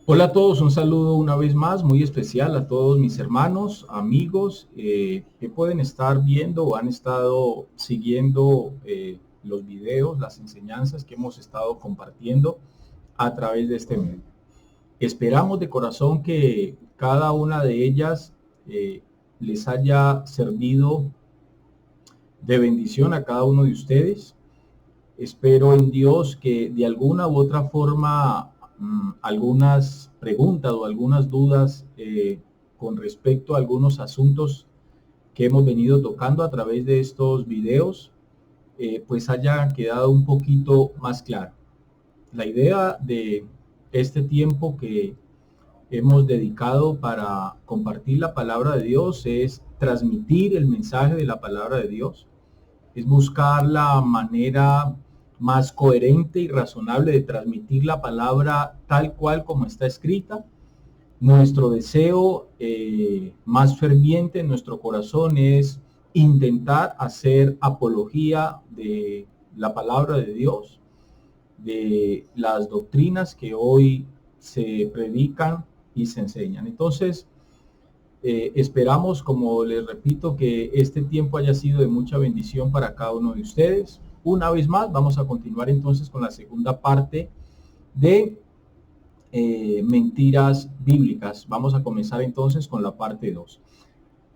Hola a todos, un saludo una vez más muy especial a todos mis hermanos, amigos que pueden estar viendo o han estado siguiendo los videos, las enseñanzas que hemos estado compartiendo a través de este medio. Esperamos de corazón que cada una de ellas les haya servido de bendición a cada uno de ustedes. Espero en Dios que de alguna u otra forma algunas preguntas o algunas dudas con respecto a algunos asuntos que hemos venido tocando a través de estos videos, pues haya quedado un poquito más claro. La idea de este tiempo que hemos dedicado para compartir la palabra de Dios es transmitir el mensaje de la palabra de Dios, es buscar la manera más coherente y razonable de transmitir la palabra tal cual como está escrita. Nuestro deseo más ferviente en nuestro corazón es intentar hacer apología de la palabra de Dios, de las doctrinas que hoy se predican y se enseñan. Entonces, esperamos, como les repito, que este tiempo haya sido de mucha bendición para cada uno de ustedes. Una vez más, vamos a continuar entonces con la segunda parte de mentiras bíblicas. Vamos a comenzar entonces con la parte 2.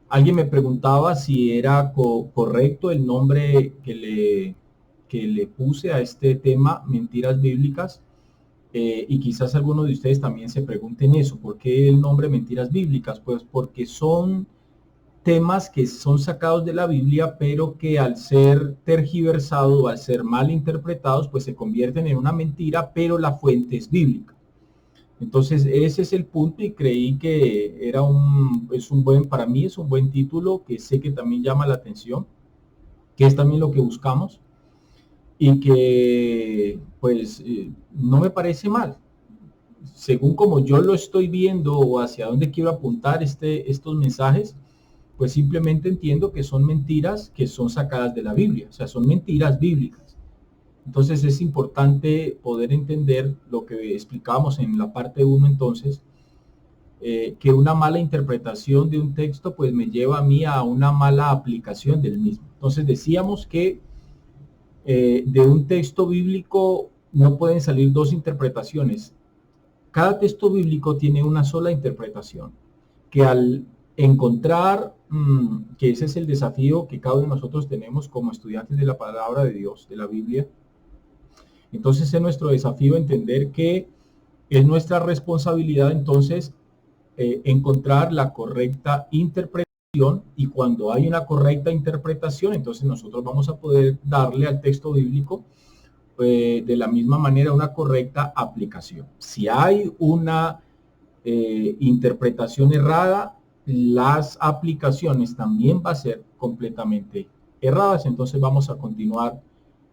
Alguien me preguntaba si era correcto el nombre que le puse a este tema, mentiras bíblicas. Y quizás algunos de ustedes también se pregunten eso, ¿por qué el nombre mentiras bíblicas? Pues porque son temas que son sacados de la Biblia, pero que al ser tergiversados o al ser mal interpretados, pues se convierten en una mentira, pero la fuente es bíblica. Entonces ese es el punto y creí que para mí es un buen título que sé que también llama la atención, que es también lo que buscamos y que pues no me parece mal. Según como yo lo estoy viendo o hacia dónde quiero apuntar estos mensajes, pues simplemente entiendo que son mentiras que son sacadas de la Biblia, o sea, son mentiras bíblicas. Entonces es importante poder entender lo que explicábamos en la parte 1 entonces, que una mala interpretación de un texto pues me lleva a mí a una mala aplicación del mismo. Entonces decíamos que de un texto bíblico no pueden salir dos interpretaciones. Cada texto bíblico tiene una sola interpretación, que al encontrar, que ese es el desafío que cada uno de nosotros tenemos como estudiantes de la palabra de Dios, de la Biblia, entonces es nuestro desafío entender que es nuestra responsabilidad entonces encontrar la correcta interpretación, y cuando hay una correcta interpretación, entonces nosotros vamos a poder darle al texto bíblico de la misma manera una correcta aplicación. Si hay una interpretación errada, las aplicaciones también va a ser completamente erradas. Entonces vamos a continuar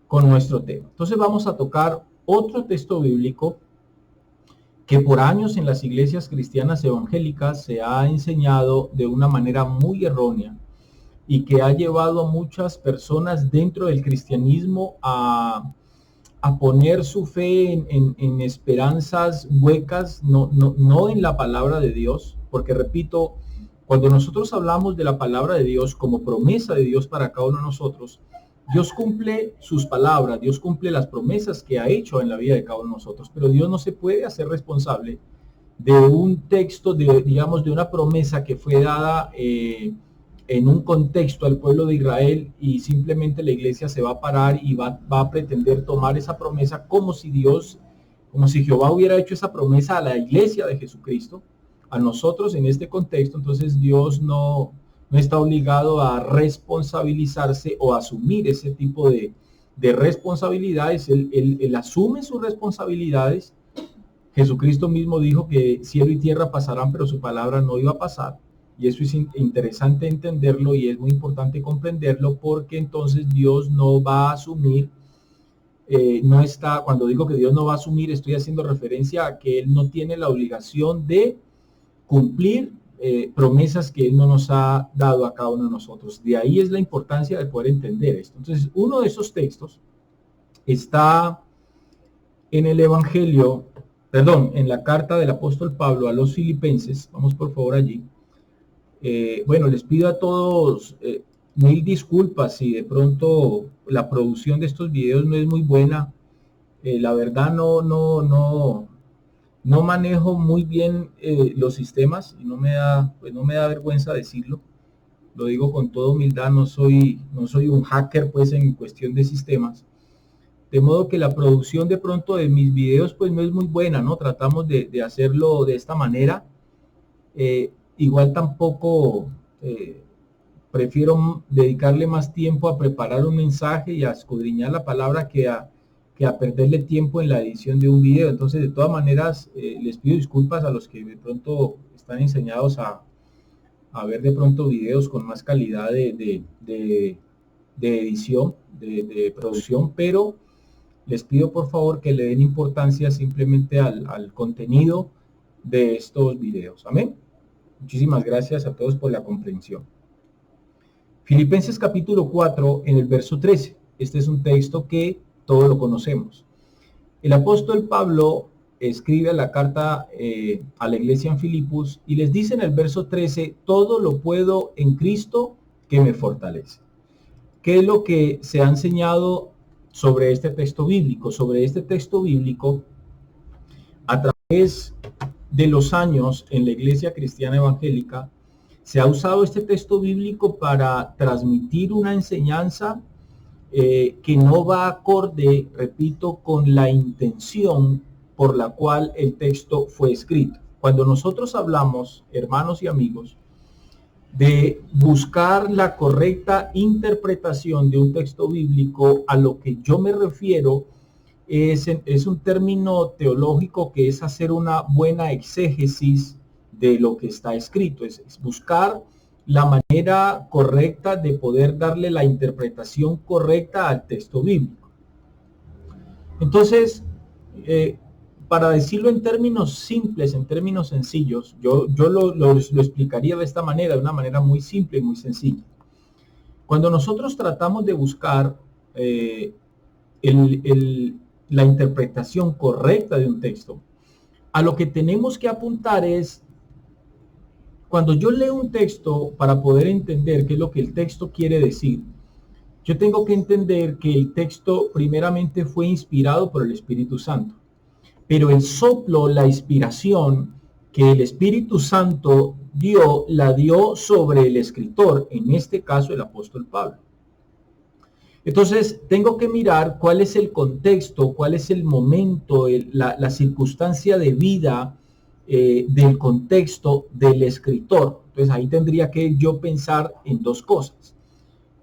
con nuestro tema. Entonces vamos a tocar otro texto bíblico que por años en las iglesias cristianas evangélicas se ha enseñado de una manera muy errónea y que ha llevado a muchas personas dentro del cristianismo a poner su fe en esperanzas huecas, no en la palabra de Dios, porque repito, cuando nosotros hablamos de la palabra de Dios como promesa de Dios para cada uno de nosotros, Dios cumple sus palabras, Dios cumple las promesas que ha hecho en la vida de cada uno de nosotros, pero Dios no se puede hacer responsable de un texto, digamos, de una promesa que fue dada en un contexto al pueblo de Israel, y simplemente la iglesia se va a parar y va a pretender tomar esa promesa como si Jehová hubiera hecho esa promesa a la iglesia de Jesucristo, a nosotros en este contexto. Entonces Dios no está obligado a responsabilizarse o a asumir ese tipo de responsabilidades. Él asume sus responsabilidades. Jesucristo mismo dijo que cielo y tierra pasarán, pero su palabra no iba a pasar. Y eso es interesante entenderlo y es muy importante comprenderlo, porque entonces Dios no va a asumir, cuando digo que Dios no va a asumir, estoy haciendo referencia a que Él no tiene la obligación de cumplir promesas que Él no nos ha dado a cada uno de nosotros. De ahí es la importancia de poder entender esto. Entonces, uno de esos textos está en el Evangelio perdón, en la carta del apóstol Pablo a los filipenses, vamos por favor allí. Bueno, les pido a todos mil disculpas si de pronto la producción de estos videos no es muy buena. La verdad no manejo muy bien los sistemas y no me da vergüenza decirlo. Lo digo con toda humildad, no soy un hacker pues en cuestión de sistemas. De modo que la producción de pronto de mis videos pues no es muy buena, ¿no? Tratamos de hacerlo de esta manera. Igual tampoco prefiero dedicarle más tiempo a preparar un mensaje y a escudriñar la palabra que a perderle tiempo en la edición de un video. Entonces, de todas maneras, les pido disculpas a los que de pronto están enseñados a ver de pronto videos con más calidad de edición, de producción, pero les pido por favor que le den importancia simplemente al contenido de estos videos. Amén. Muchísimas gracias a todos por la comprensión. Filipenses capítulo 4 en el verso 13. Este es un texto que todos lo conocemos. El apóstol Pablo escribe la carta a la iglesia en Filipos y les dice en el verso 13, todo lo puedo en Cristo que me fortalece. ¿Qué es lo que se ha enseñado sobre este texto bíblico? Sobre este texto bíblico, a través de los años en la iglesia cristiana evangélica, se ha usado este texto bíblico para transmitir una enseñanza que no va acorde, repito, con la intención por la cual el texto fue escrito. Cuando nosotros hablamos, hermanos y amigos, de buscar la correcta interpretación de un texto bíblico, a lo que yo me refiero es un término teológico que es hacer una buena exégesis de lo que está escrito, es buscar la manera correcta de poder darle la interpretación correcta al texto bíblico. Entonces, para decirlo en términos simples, en términos sencillos, yo lo explicaría de esta manera, de una manera muy simple y muy sencilla. Cuando nosotros tratamos de buscar la interpretación correcta de un texto, a lo que tenemos que apuntar es, cuando yo leo un texto, para poder entender qué es lo que el texto quiere decir, yo tengo que entender que el texto primeramente fue inspirado por el Espíritu Santo. Pero el soplo, la inspiración que el Espíritu Santo la dio sobre el escritor, en este caso el apóstol Pablo. Entonces, tengo que mirar cuál es el contexto, cuál es el momento, la circunstancia de vida del contexto del escritor. Entonces, ahí tendría que yo pensar en dos cosas.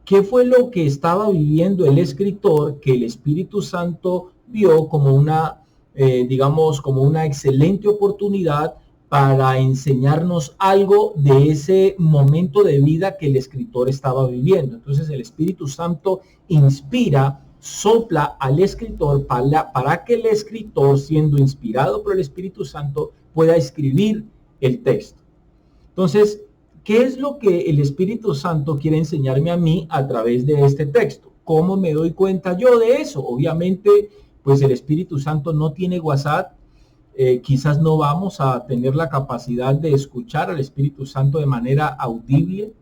¿Qué fue lo que estaba viviendo el escritor que el Espíritu Santo vio como como una excelente oportunidad para enseñarnos algo de ese momento de vida que el escritor estaba viviendo? Entonces el Espíritu Santo inspira, sopla al escritor para que el escritor, siendo inspirado por el Espíritu Santo, pueda escribir el texto. Entonces, ¿qué es lo que el Espíritu Santo quiere enseñarme a mí a través de este texto? ¿Cómo me doy cuenta yo de eso? Obviamente, pues el Espíritu Santo no tiene WhatsApp. Quizás no vamos a tener la capacidad de escuchar al Espíritu Santo de manera audible.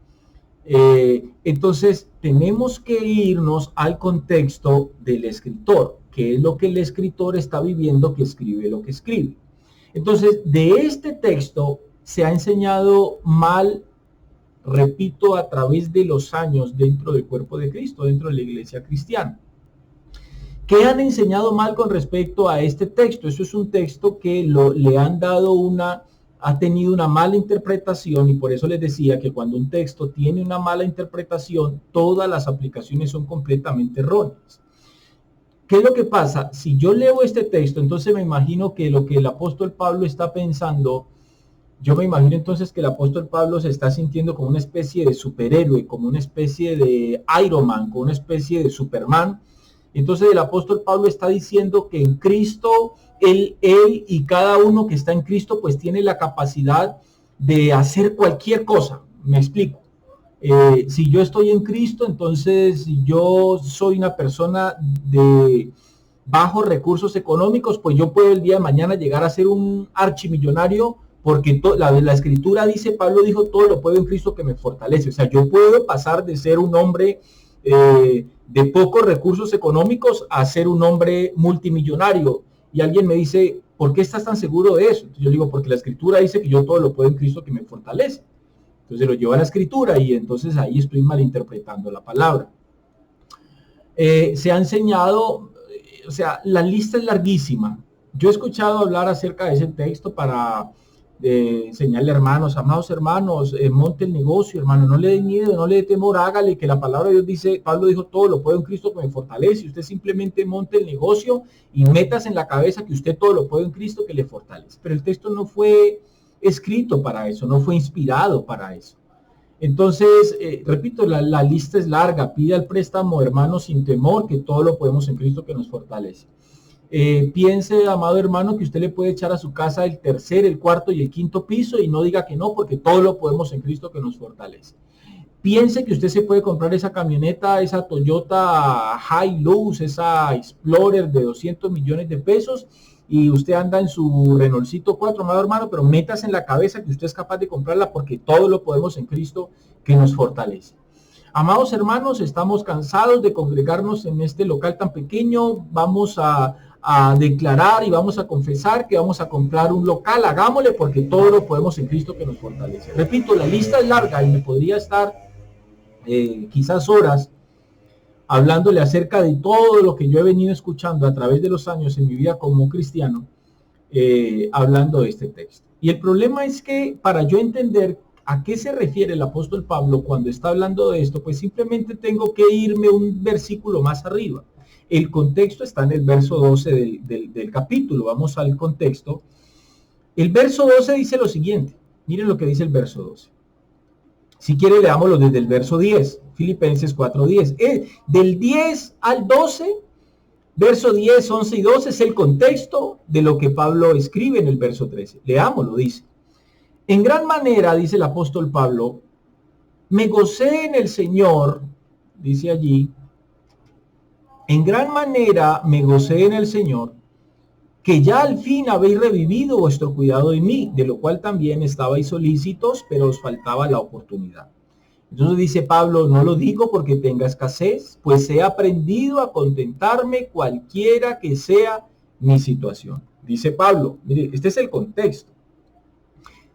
Entonces, tenemos que irnos al contexto del escritor, que es lo que el escritor está viviendo, que escribe lo que escribe. Entonces, de este texto se ha enseñado mal, repito, a través de los años dentro del cuerpo de Cristo, dentro de la iglesia cristiana. ¿Qué han enseñado mal con respecto a este texto? Eso es un texto que le han dado ha tenido una mala interpretación, y por eso les decía que cuando un texto tiene una mala interpretación, todas las aplicaciones son completamente erróneas. ¿Qué es lo que pasa? Si yo leo este texto, entonces me imagino que lo que el apóstol Pablo está pensando, yo me imagino entonces que el apóstol Pablo se está sintiendo como una especie de superhéroe, como una especie de Iron Man, como una especie de Superman. Entonces el apóstol Pablo está diciendo que en Cristo, él y cada uno que está en Cristo, pues tiene la capacidad de hacer cualquier cosa. Me explico. Si yo estoy en Cristo, entonces yo soy una persona de bajos recursos económicos, pues yo puedo el día de mañana llegar a ser un archimillonario, porque la escritura dice, Pablo dijo, todo lo puedo en Cristo que me fortalece. O sea, yo puedo pasar de ser un hombre de pocos recursos económicos a ser un hombre multimillonario. Y alguien me dice, ¿por qué estás tan seguro de eso? Entonces yo digo, porque la escritura dice que yo todo lo puedo en Cristo que me fortalece. Entonces lo llevo a la escritura y entonces ahí estoy malinterpretando la palabra. Se ha enseñado, o sea, la lista es larguísima. Yo he escuchado hablar acerca de ese texto para enseñarle, hermanos, amados hermanos, monte el negocio, hermano, no le dé miedo, no le dé temor, hágale, que la palabra de Dios dice, Pablo dijo, todo lo puedo en Cristo que me fortalece. Usted simplemente monte el negocio y metas en la cabeza que usted todo lo puede en Cristo que le fortalece. Pero el texto no fue escrito para eso, no fue inspirado para eso. Entonces, repito, la lista es larga. Pide al préstamo, hermano, sin temor, que todo lo podemos en Cristo que nos fortalece. Piense, amado hermano, que usted le puede echar a su casa el tercer, el cuarto y el quinto piso y no diga que no, porque todo lo podemos en Cristo que nos fortalece. Piense que usted se puede comprar esa camioneta, esa Toyota Hilux, esa Explorer de 200 millones de pesos y usted anda en su Renaultcito 4, amado hermano, pero metas en la cabeza que usted es capaz de comprarla porque todo lo podemos en Cristo que nos fortalece. Amados hermanos, estamos cansados de congregarnos en este local tan pequeño. Vamos a declarar y vamos a confesar que vamos a comprar un local. Hagámosle porque todo lo podemos en Cristo que nos fortalece. Repito, la lista es larga y me podría estar quizás horas hablándole acerca de todo lo que yo he venido escuchando a través de los años en mi vida como cristiano, hablando de este texto. Y el problema es que para yo entender a qué se refiere el apóstol Pablo cuando está hablando de esto, pues simplemente tengo que irme un versículo más arriba. El contexto está en el verso 12 del capítulo. Vamos al contexto. El verso 12 dice lo siguiente. Miren lo que dice el verso 12. Si quiere, leámoslo desde el verso 10. Filipenses 4:10. Del 10 al 12, verso 10, 11 y 12 es el contexto de lo que Pablo escribe en el verso 13. Leámoslo, dice. En gran manera, dice el apóstol Pablo, me gocé en el Señor, dice allí, en gran manera me gocé en el Señor, que ya al fin habéis revivido vuestro cuidado en mí, de lo cual también estabais solícitos, pero os faltaba la oportunidad. Entonces dice Pablo, no lo digo porque tenga escasez, pues he aprendido a contentarme cualquiera que sea mi situación. Dice Pablo, mire, este es el contexto.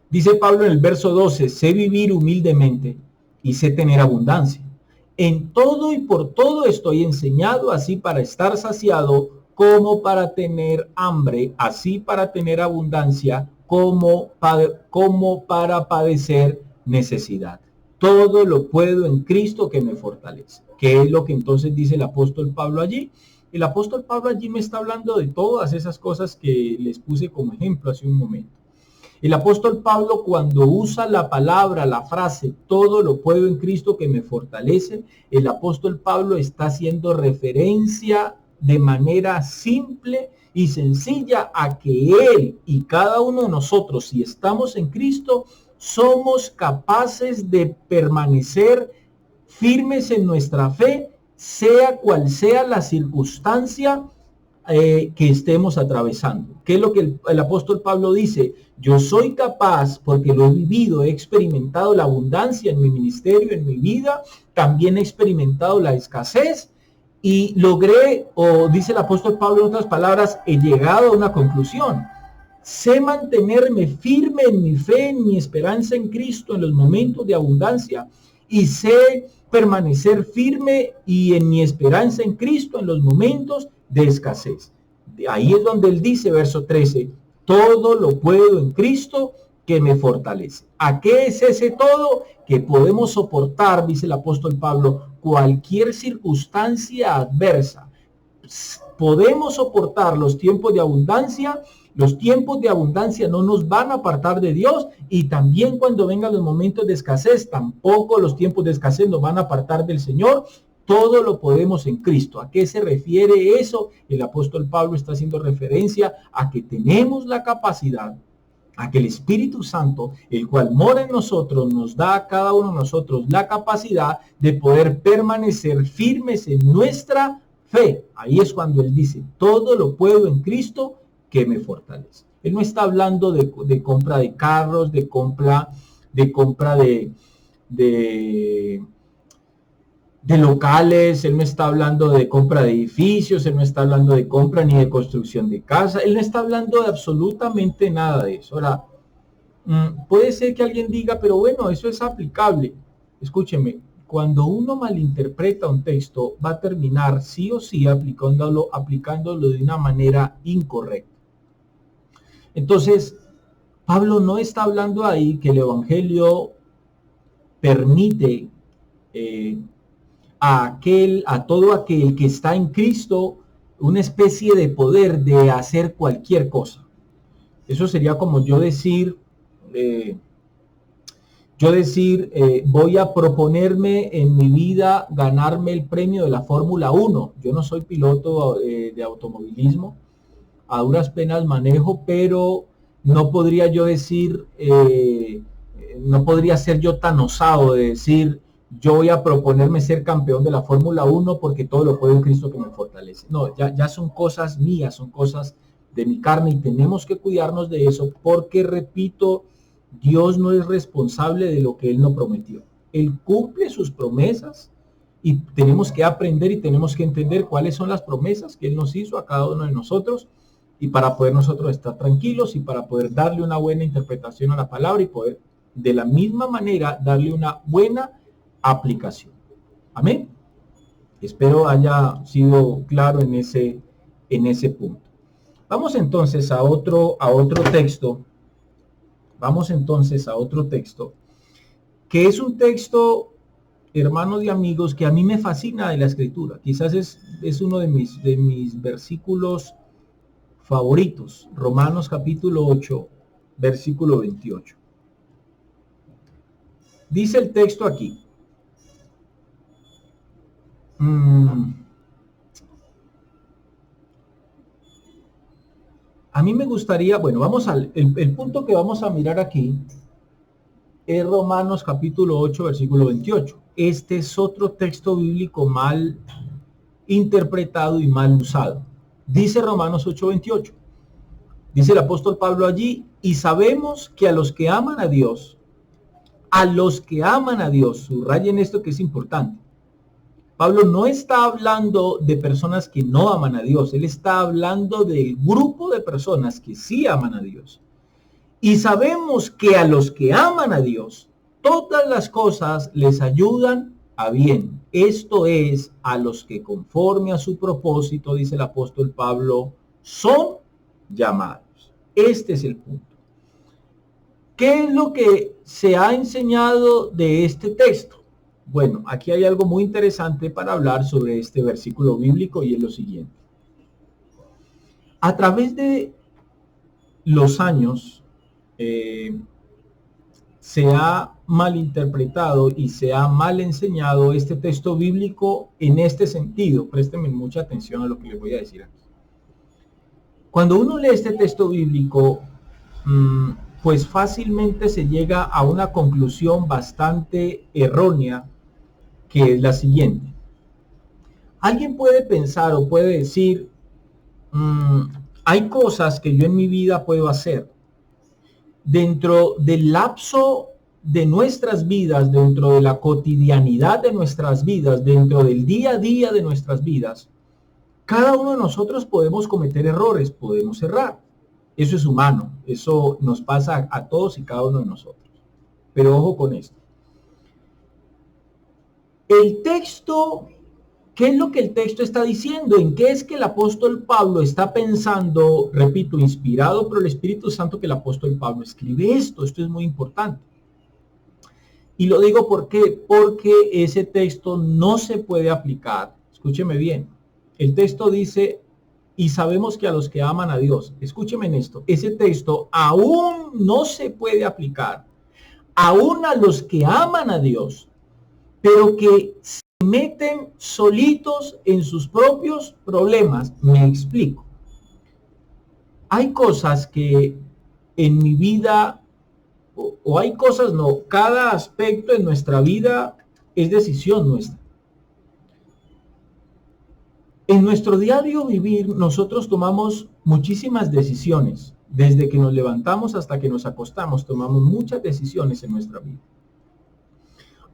Dice Pablo en el verso 12, sé vivir humildemente y sé tener abundancia. En todo y por todo estoy enseñado, así para estar saciado como para tener hambre, así para tener abundancia como para padecer necesidad. Todo lo puedo en Cristo que me fortalece. ¿Qué es lo que entonces dice el apóstol Pablo allí? El apóstol Pablo allí me está hablando de todas esas cosas que les puse como ejemplo hace un momento. El apóstol Pablo, cuando usa la palabra, la frase, todo lo puedo en Cristo que me fortalece, el apóstol Pablo está haciendo referencia de manera simple y sencilla a que él y cada uno de nosotros, si estamos en Cristo, somos capaces de permanecer firmes en nuestra fe, sea cual sea la circunstancia que estemos atravesando. ¿Qué es lo que el apóstol Pablo dice? Yo soy capaz, porque lo he vivido, he experimentado la abundancia en mi ministerio, en mi vida, también he experimentado la escasez y logré, o dice el apóstol Pablo en otras palabras, he llegado a una conclusión. Sé mantenerme firme en mi fe, en mi esperanza en Cristo en los momentos de abundancia y sé permanecer firme y en mi esperanza en Cristo en los momentos de escasez. Ahí es donde él dice, verso 13, todo lo puedo en Cristo que me fortalece. ¿A qué es ese todo? Que podemos soportar, dice el apóstol Pablo, cualquier circunstancia adversa. Podemos soportar los tiempos de abundancia. Los tiempos de abundancia no nos van a apartar de Dios y también cuando vengan los momentos de escasez, tampoco los tiempos de escasez nos van a apartar del Señor. Todo lo podemos en Cristo. ¿A qué se refiere eso? El apóstol Pablo está haciendo referencia a que tenemos la capacidad, a que el Espíritu Santo, el cual mora en nosotros, nos da a cada uno de nosotros la capacidad de poder permanecer firmes en nuestra fe. Ahí es cuando él dice, todo lo puedo en Cristo que me fortalece. Él no está hablando de compra de carros, de compra de locales, él no está hablando de compra de edificios, él no está hablando de compra ni de construcción de casa, él no está hablando de absolutamente nada de eso. Ahora, puede ser que alguien diga, pero bueno, eso es aplicable. Escúcheme, cuando uno malinterpreta un texto, va a terminar sí o sí aplicándolo de una manera incorrecta. Entonces, Pablo no está hablando ahí que el Evangelio permite a todo aquel que está en Cristo una especie de poder de hacer cualquier cosa. Eso sería como yo decir, voy a proponerme en mi vida ganarme el premio de la Fórmula 1. Yo no soy piloto de automovilismo, a duras penas manejo, pero no podría yo decir, no podría ser yo tan osado de decir, yo voy a proponerme ser campeón de la Fórmula 1 porque todo lo puedo en Cristo que me fortalece. No, ya son cosas mías, son cosas de mi carne y tenemos que cuidarnos de eso porque, repito, Dios no es responsable de lo que Él no prometió. Él cumple sus promesas y tenemos que aprender y tenemos que entender cuáles son las promesas que Él nos hizo a cada uno de nosotros y para poder nosotros estar tranquilos y para poder darle una buena interpretación a la palabra y poder de la misma manera darle una buena aplicación. Amén. Espero haya sido claro en ese punto. Vamos entonces a otro texto. Vamos entonces a otro texto, que es un texto, hermanos y amigos, que a mí me fascina de la Escritura. Quizás es uno de mis versículos favoritos. Romanos capítulo 8, versículo 28. Dice el texto aquí. A mí me gustaría, bueno, el punto que vamos a mirar aquí es Romanos capítulo 8, versículo 28. Este es otro texto bíblico mal interpretado y mal usado. Dice Romanos 8, 28. Dice el apóstol Pablo allí, y sabemos que a los que aman a Dios, subrayen esto que es importante. Pablo no está hablando de personas que no aman a Dios, él está hablando del grupo de personas que sí aman a Dios. Y sabemos que a los que aman a Dios, todas las cosas les ayudan a bien. Esto es, a los que conforme a su propósito, dice el apóstol Pablo, son llamados. Este es el punto. ¿Qué es lo que se ha enseñado de este texto? Bueno, aquí hay algo muy interesante para hablar sobre este versículo bíblico y es lo siguiente. A través de los años se ha malinterpretado y se ha mal enseñado este texto bíblico en este sentido. Présteme mucha atención a lo que les voy a decir aquí. Cuando uno lee este texto bíblico, pues fácilmente se llega a una conclusión bastante errónea, que es la siguiente. Alguien puede pensar o puede decir, hay cosas que yo en mi vida puedo hacer. Dentro del lapso de nuestras vidas, dentro de la cotidianidad de nuestras vidas, dentro del día a día de nuestras vidas, cada uno de nosotros podemos cometer errores, podemos errar. Eso es humano, eso nos pasa a todos y cada uno de nosotros. Pero ojo con esto. El texto, ¿qué es lo que el texto está diciendo? ¿En qué es que el apóstol Pablo está pensando? Repito, inspirado por el Espíritu Santo, que el apóstol Pablo escribe esto. Esto es muy importante. Y lo digo porque ese texto no se puede aplicar. Escúcheme bien. El texto dice, y sabemos que a los que aman a Dios, escúcheme en esto, ese texto aún no se puede aplicar, aún a los que aman a Dios, pero que se meten solitos en sus propios problemas. Me explico. Hay cosas que en mi vida, o hay cosas no, cada aspecto en nuestra vida es decisión nuestra. En nuestro diario vivir, nosotros tomamos muchísimas decisiones. Desde que nos levantamos hasta que nos acostamos, tomamos muchas decisiones en nuestra vida.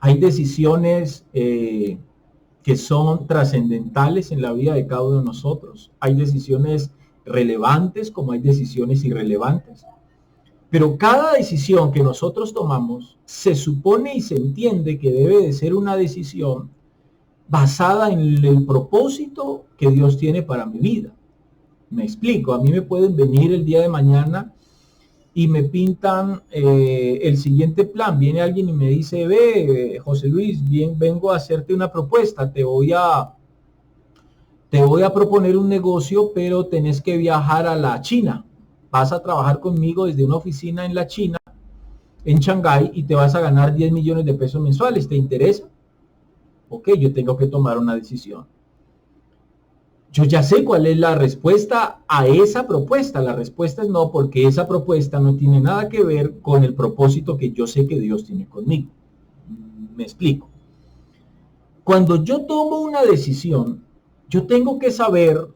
Hay decisiones que son trascendentales en la vida de cada uno de nosotros. Hay decisiones relevantes como hay decisiones irrelevantes. Pero cada decisión que nosotros tomamos se supone y se entiende que debe de ser una decisión basada en el propósito que Dios tiene para mi vida. Me explico, a mí me pueden venir el día de mañana y me pintan el siguiente plan. Viene alguien y me dice, ve, José Luis, bien, vengo a hacerte una propuesta, te voy a proponer un negocio, pero tenés que viajar a la China. Vas a trabajar conmigo desde una oficina en la China, en Shanghái, y te vas a ganar 10 millones de pesos mensuales. ¿Te interesa? Ok, yo tengo que tomar una decisión. Yo ya sé cuál es la respuesta a esa propuesta. La respuesta es no, porque esa propuesta no tiene nada que ver con el propósito que yo sé que Dios tiene conmigo. Me explico. Cuando yo tomo una decisión, yo tengo que saber,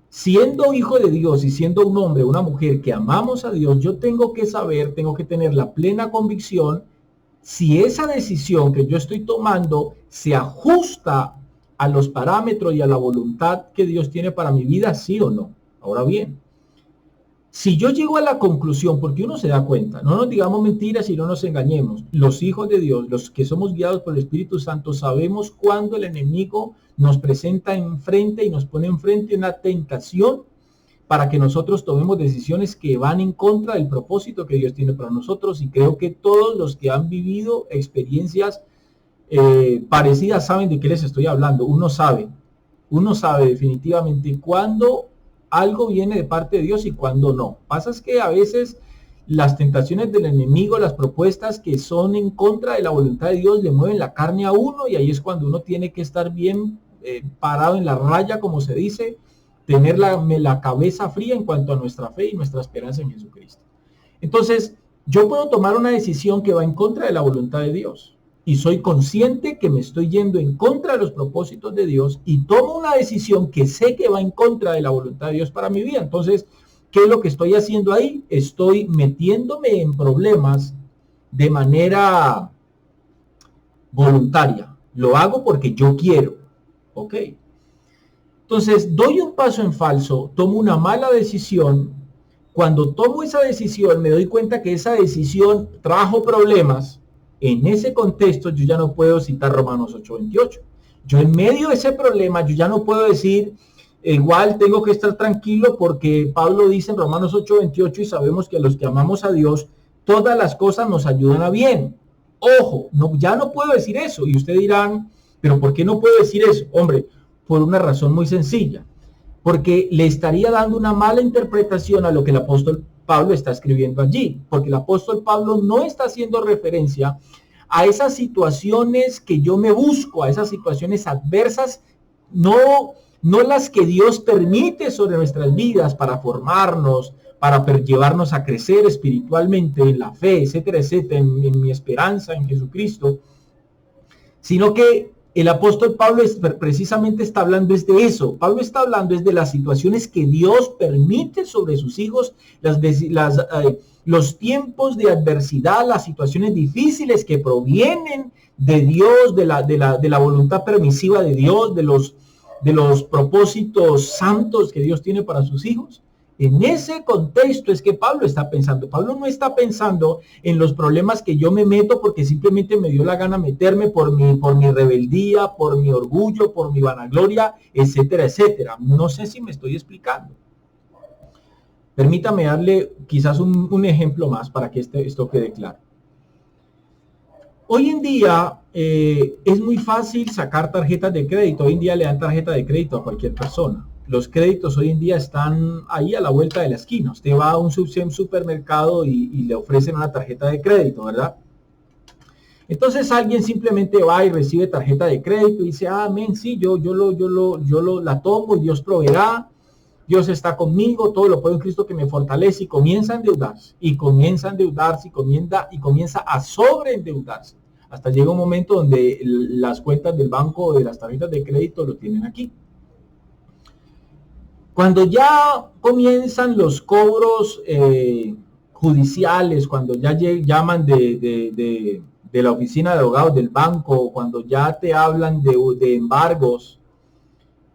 siendo hijo de Dios y siendo un hombre o una mujer que amamos a Dios, yo tengo que saber, tengo que tener la plena convicción si esa decisión que yo estoy tomando se ajusta a los parámetros y a la voluntad que Dios tiene para mi vida, sí o no. Ahora bien, si yo llego a la conclusión, porque uno se da cuenta, no nos digamos mentiras y no nos engañemos, los hijos de Dios, los que somos guiados por el Espíritu Santo, sabemos cuando el enemigo nos presenta enfrente y nos pone enfrente una tentación para que nosotros tomemos decisiones que van en contra del propósito que Dios tiene para nosotros. Y creo que todos los que han vivido experiencias parecidas saben de qué les estoy hablando. Uno sabe definitivamente cuándo algo viene de parte de Dios y cuándo no. Pasa es que a veces las tentaciones del enemigo, las propuestas que son en contra de la voluntad de Dios, le mueven la carne a uno, y ahí es cuando uno tiene que estar bien parado en la raya, como se dice, tener la cabeza fría en cuanto a nuestra fe y nuestra esperanza en Jesucristo. Entonces, yo puedo tomar una decisión que va en contra de la voluntad de Dios, y soy consciente que me estoy yendo en contra de los propósitos de Dios, y tomo una decisión que sé que va en contra de la voluntad de Dios para mi vida. Entonces, ¿qué es lo que estoy haciendo ahí? Estoy metiéndome en problemas de manera voluntaria. Lo hago porque yo quiero. ¿Ok? Entonces, doy un paso en falso, tomo una mala decisión. Cuando tomo esa decisión, me doy cuenta que esa decisión trajo problemas. En ese contexto, yo ya no puedo citar Romanos 8:28. Yo en medio de ese problema, yo ya no puedo decir, igual tengo que estar tranquilo porque Pablo dice en Romanos 8:28, y sabemos que a los que amamos a Dios, todas las cosas nos ayudan a bien. Ojo, no, ya no puedo decir eso. Y ustedes dirán, ¿pero por qué no puedo decir eso? Hombre, por una razón muy sencilla, porque le estaría dando una mala interpretación a lo que el apóstol Pablo está escribiendo allí, porque el apóstol Pablo no está haciendo referencia a esas situaciones que yo me busco, a esas situaciones adversas, no las que Dios permite sobre nuestras vidas para formarnos, para llevarnos a crecer espiritualmente en la fe, etcétera, etcétera, en mi esperanza en Jesucristo, sino que el apóstol Pablo precisamente está hablando es de eso. Pablo está hablando es de las situaciones que Dios permite sobre sus hijos, los tiempos de adversidad, las situaciones difíciles que provienen de Dios, de la voluntad permisiva de Dios, de los propósitos santos que Dios tiene para sus hijos. En ese contexto es que Pablo está pensando. Pablo no está pensando en los problemas que yo me meto porque simplemente me dio la gana meterme por mi rebeldía, por mi orgullo, por mi vanagloria, etcétera, etcétera. No sé si me estoy explicando. Permítame darle quizás un ejemplo más para que esto quede claro. Hoy en día es muy fácil sacar tarjetas de crédito. Hoy en día le dan tarjeta de crédito a cualquier persona. Los créditos hoy en día están ahí a la vuelta de la esquina. Usted va a un supermercado y le ofrecen una tarjeta de crédito, ¿verdad? Entonces alguien simplemente va y recibe tarjeta de crédito y dice, amén, sí, yo la tomo y Dios proveerá, Dios está conmigo, todo lo puedo en Cristo que me fortalece, y comienza a endeudarse, y comienza a endeudarse, y comienza a sobreendeudarse. Hasta llega un momento donde las cuentas del banco o de las tarjetas de crédito lo tienen aquí. Cuando ya comienzan los cobros judiciales, cuando ya llaman de la oficina de abogados del banco, cuando ya te hablan de embargos,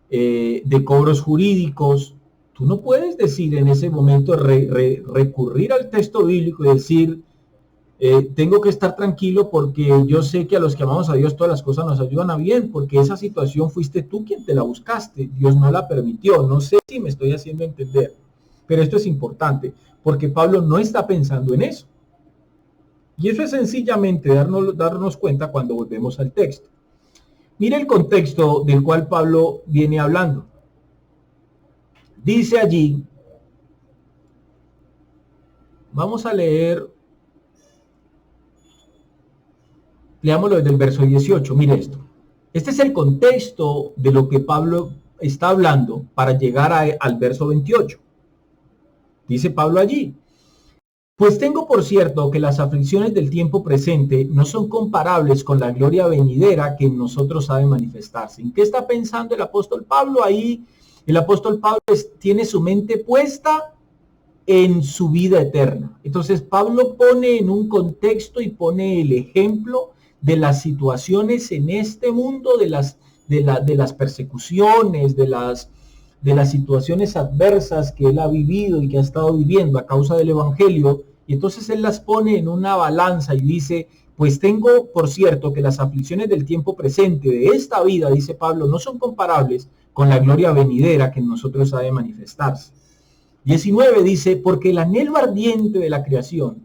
de cobros jurídicos, tú no puedes decir en ese momento recurrir al texto bíblico y decir, tengo que estar tranquilo porque yo sé que a los que amamos a Dios todas las cosas nos ayudan a bien, porque esa situación fuiste tú quien te la buscaste, Dios no la permitió. No sé si me estoy haciendo entender, pero esto es importante, porque Pablo no está pensando en eso. Y eso es sencillamente darnos cuenta cuando volvemos al texto. Mire el contexto del cual Pablo viene hablando. Dice allí, vamos a leer, leámoslo desde el verso 18, mire esto. Este es el contexto de lo que Pablo está hablando para llegar al verso 28. Dice Pablo allí, pues tengo por cierto que las aflicciones del tiempo presente no son comparables con la gloria venidera que en nosotros ha de manifestarse. ¿En qué está pensando el apóstol Pablo? Ahí el apóstol Pablo tiene su mente puesta en su vida eterna. Entonces Pablo pone en un contexto y pone el ejemplo de las situaciones en este mundo, de las persecuciones, de las situaciones adversas que él ha vivido y que ha estado viviendo a causa del evangelio, y entonces él las pone en una balanza y dice, pues tengo por cierto que las aflicciones del tiempo presente de esta vida, dice Pablo, no son comparables con la gloria venidera que en nosotros ha de manifestarse. 19 dice, porque el anhelo ardiente de la creación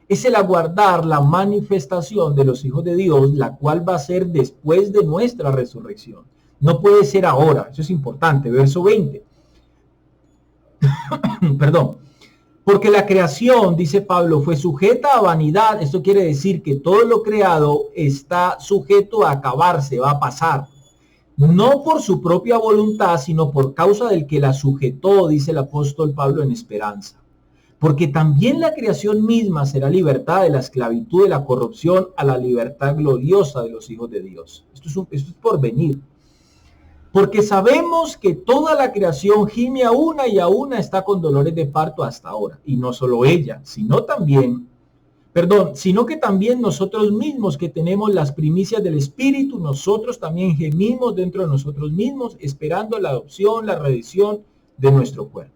es el aguardar la manifestación de los hijos de Dios, la cual va a ser después de nuestra resurrección. No puede ser ahora, eso es importante. Verso 20. Perdón. Porque la creación, dice Pablo, fue sujeta a vanidad. Esto quiere decir que todo lo creado está sujeto a acabarse, va a pasar. No por su propia voluntad, sino por causa del que la sujetó, dice el apóstol Pablo en esperanza. Porque también la creación misma será libertada de la esclavitud de la corrupción a la libertad gloriosa de los hijos de Dios. Esto es por venir. Porque sabemos que toda la creación gime a una y a una está con dolores de parto hasta ahora. Y no solo ella, sino que también nosotros mismos que tenemos las primicias del Espíritu, nosotros también gemimos dentro de nosotros mismos, esperando la adopción, la redención de nuestro cuerpo.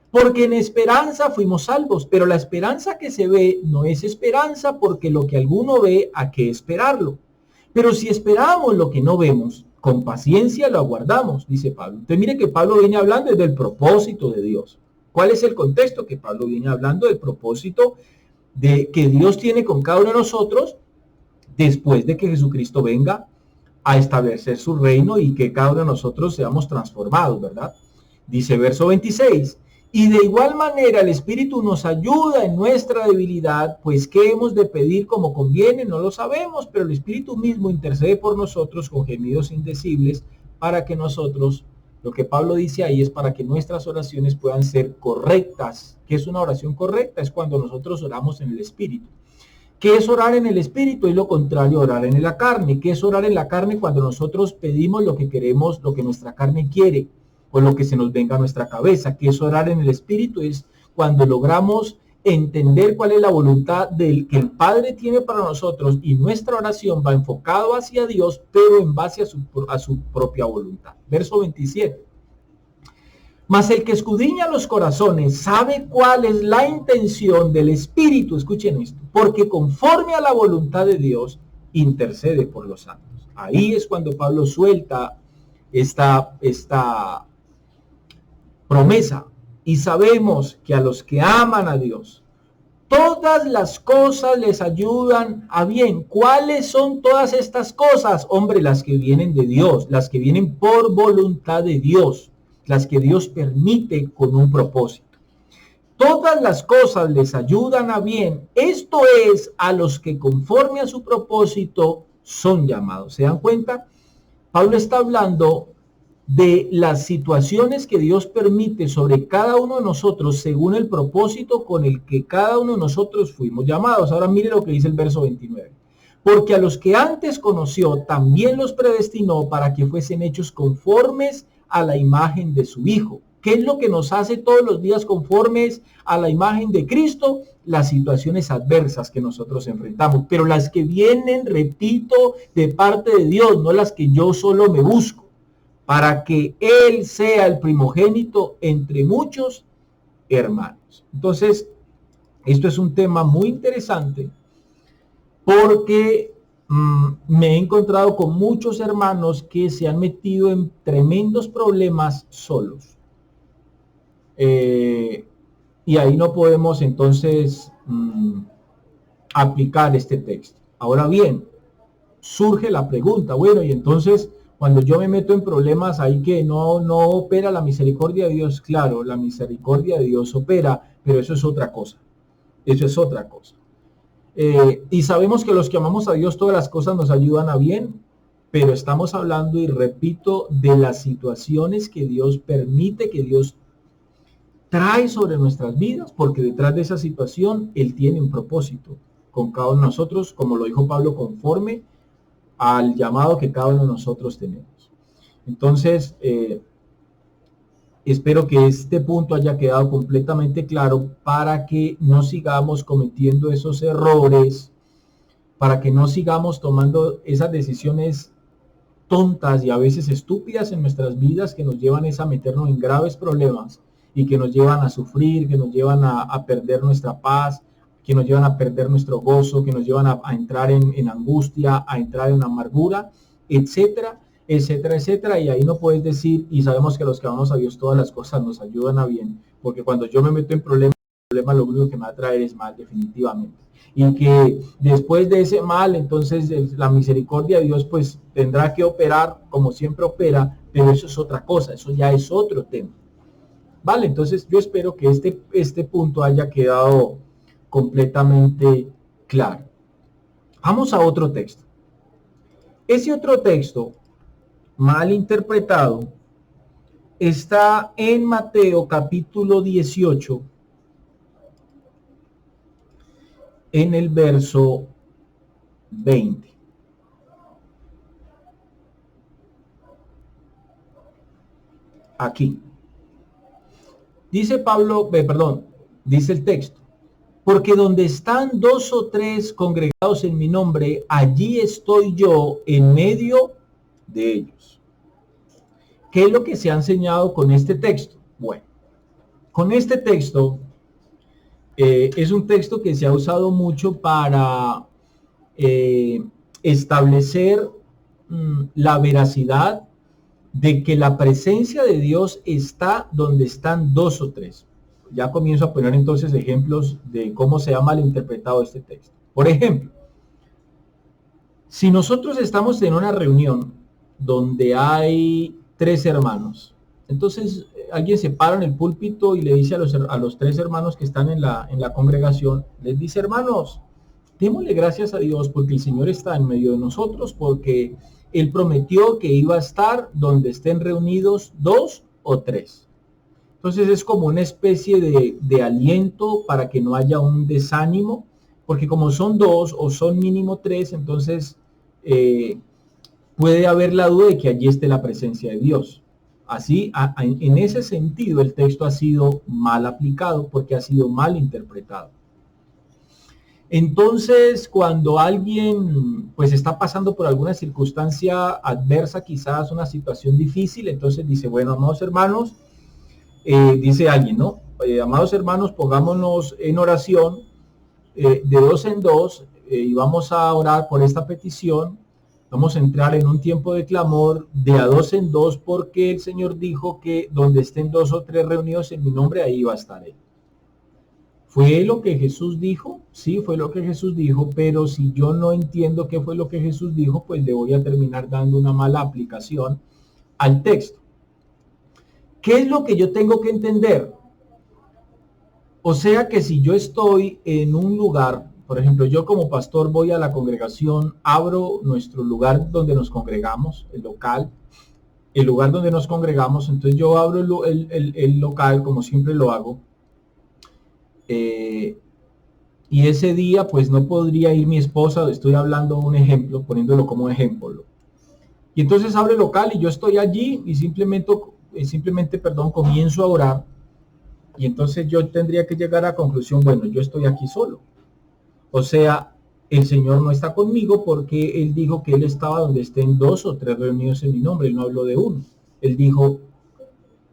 Porque en esperanza fuimos salvos, pero la esperanza que se ve no es esperanza, porque lo que alguno ve, ¿a qué esperarlo? Pero si esperamos lo que no vemos, con paciencia lo aguardamos, dice Pablo. Entonces mire que Pablo viene hablando del propósito de Dios. ¿Cuál es el contexto? Que Pablo viene hablando del propósito de que Dios tiene con cada uno de nosotros después de que Jesucristo venga a establecer su reino y que cada uno de nosotros seamos transformados, ¿verdad? Dice verso 26, y de igual manera el Espíritu nos ayuda en nuestra debilidad, pues ¿qué hemos de pedir como conviene? No lo sabemos, pero el Espíritu mismo intercede por nosotros con gemidos indecibles para que nosotros, lo que Pablo dice ahí es para que nuestras oraciones puedan ser correctas. ¿Qué es una oración correcta? Es cuando nosotros oramos en el Espíritu. ¿Qué es orar en el Espíritu? Es lo contrario a orar en la carne. ¿Qué es orar en la carne? Cuando nosotros pedimos lo que queremos, lo que nuestra carne quiere, o lo que se nos venga a nuestra cabeza. ¿Qué es orar en el Espíritu? Es cuando logramos entender cuál es la voluntad que el Padre tiene para nosotros y nuestra oración va enfocado hacia Dios, pero en base a su propia voluntad. Verso 27. Mas el que escudriña los corazones sabe cuál es la intención del Espíritu. Escuchen esto. Porque conforme a la voluntad de Dios, intercede por los santos. Ahí es cuando Pablo suelta esta promesa. Y sabemos que a los que aman a Dios, todas las cosas les ayudan a bien. ¿Cuáles son todas estas cosas? Hombre, las que vienen de Dios, las que vienen por voluntad de Dios, las que Dios permite con un propósito. Todas las cosas les ayudan a bien. Esto es a los que conforme a su propósito son llamados. ¿Se dan cuenta? Pablo está hablando de las situaciones que Dios permite sobre cada uno de nosotros según el propósito con el que cada uno de nosotros fuimos llamados. Ahora mire lo que dice el verso 29. Porque a los que antes conoció, también los predestinó para que fuesen hechos conformes a la imagen de su Hijo, ¿Qué es lo que nos hace todos los días conformes a la imagen de Cristo? Las situaciones adversas que nosotros enfrentamos, pero las que vienen, repito, de parte de Dios, no las que yo solo me busco, para que Él sea el primogénito entre muchos hermanos. Entonces, esto es un tema muy interesante porque me he encontrado con muchos hermanos que se han metido en tremendos problemas solos. Y ahí no podemos entonces aplicar este texto. Ahora bien, surge la pregunta, bueno, y entonces cuando yo me meto en problemas ahí que no opera la misericordia de Dios. Claro, la misericordia de Dios opera, pero eso es otra cosa. Eso es otra cosa. Y sabemos que los que amamos a Dios todas las cosas nos ayudan a bien, pero estamos hablando, y repito, de las situaciones que Dios permite, que Dios trae sobre nuestras vidas, porque detrás de esa situación Él tiene un propósito con cada uno de nosotros, como lo dijo Pablo, conforme al llamado que cada uno de nosotros tenemos. Entonces, espero que este punto haya quedado completamente claro para que no sigamos cometiendo esos errores, para que no sigamos tomando esas decisiones tontas y a veces estúpidas en nuestras vidas que nos llevan a meternos en graves problemas y que nos llevan a sufrir, que nos llevan a perder nuestra paz, que nos llevan a perder nuestro gozo, que nos llevan a entrar en angustia, a entrar en amargura, etcétera, etcétera, etcétera. Y ahí no puedes decir, y sabemos que los que amamos a Dios todas las cosas nos ayudan a bien, porque cuando yo me meto en problemas, lo único que me va a traer es mal, definitivamente. Y que después de ese mal, entonces la misericordia de Dios pues tendrá que operar como siempre opera, pero eso es otra cosa, eso ya es otro tema. Vale, entonces yo espero que este punto haya quedado completamente claro. Vamos a otro texto. Ese otro texto, mal interpretado, está en Mateo capítulo 18, en el verso 20. Aquí. Dice Pablo, dice el texto, porque donde están 2 o 3 congregados en mi nombre, allí estoy yo en medio de ellos. ¿Qué es lo que se ha enseñado con este texto? Bueno, con este texto es un texto que se ha usado mucho para establecer la veracidad de que la presencia de Dios está donde están 2 o 3. Ya comienzo a poner entonces ejemplos de cómo se ha malinterpretado este texto. Por ejemplo, si nosotros estamos en una reunión donde hay 3 hermanos, entonces alguien se para en el púlpito y le dice a los 3 hermanos que están en la congregación, les dice: hermanos, démosle gracias a Dios porque el Señor está en medio de nosotros, porque Él prometió que iba a estar donde estén reunidos 2 o 3. Entonces es como una especie de aliento para que no haya un desánimo, porque como son 2 o son mínimo 3, entonces puede haber la duda de que allí esté la presencia de Dios. Así, en ese sentido, el texto ha sido mal aplicado porque ha sido mal interpretado. Entonces, cuando alguien pues está pasando por alguna circunstancia adversa, quizás una situación difícil, entonces dice: bueno, amados hermanos, dice alguien, ¿no? Amados hermanos, pongámonos en oración de 2 en 2 y vamos a orar por esta petición. Vamos a entrar en un tiempo de clamor de a 2 en 2 porque el Señor dijo que donde estén 2 o 3 reunidos en mi nombre, ahí va a estar Él. ¿Fue lo que Jesús dijo? Sí, fue lo que Jesús dijo, pero si yo no entiendo qué fue lo que Jesús dijo, pues le voy a terminar dando una mala aplicación al texto. ¿Qué es lo que yo tengo que entender? O sea que si yo estoy en un lugar, por ejemplo, yo como pastor voy a la congregación, abro nuestro lugar donde nos congregamos, el local, el lugar donde nos congregamos, entonces yo abro el local como siempre lo hago, y ese día pues no podría ir mi esposa, estoy hablando un ejemplo, poniéndolo como ejemplo. Y entonces abre el local y yo estoy allí y simplemente simplemente, perdón, comienzo a orar y entonces yo tendría que llegar a la conclusión, bueno, yo estoy aquí solo. O sea, el Señor no está conmigo porque Él dijo que Él estaba donde estén 2 o 3 reunidos en mi nombre. Él no habló de uno. Él dijo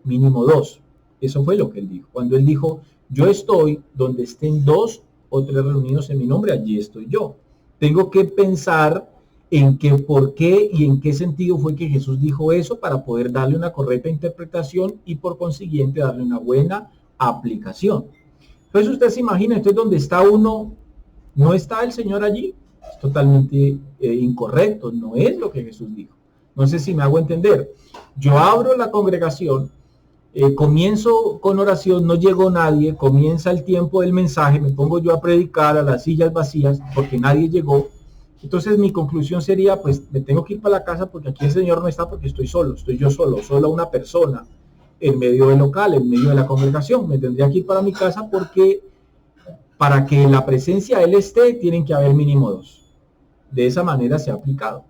mínimo 2. Eso fue lo que Él dijo. Cuando Él dijo, yo estoy donde estén 2 o 3 reunidos en mi nombre, allí estoy yo. Tengo que pensar en qué, por qué y en qué sentido fue que Jesús dijo eso para poder darle una correcta interpretación y por consiguiente darle una buena aplicación. Entonces usted se imagina, entonces donde está uno, no está el Señor allí, es totalmente incorrecto, no es lo que Jesús dijo. No sé si me hago entender. Yo abro la congregación, comienzo con oración, no llegó nadie, comienza el tiempo del mensaje, me pongo yo a predicar a las sillas vacías porque nadie llegó. Entonces mi conclusión sería, pues me tengo que ir para la casa porque aquí el Señor no está porque estoy solo, estoy yo solo, solo una persona en medio del local, en medio de la congregación. Me tendría que ir para mi casa porque para que la presencia de Él esté, tienen que haber mínimo 2. De esa manera se ha aplicado.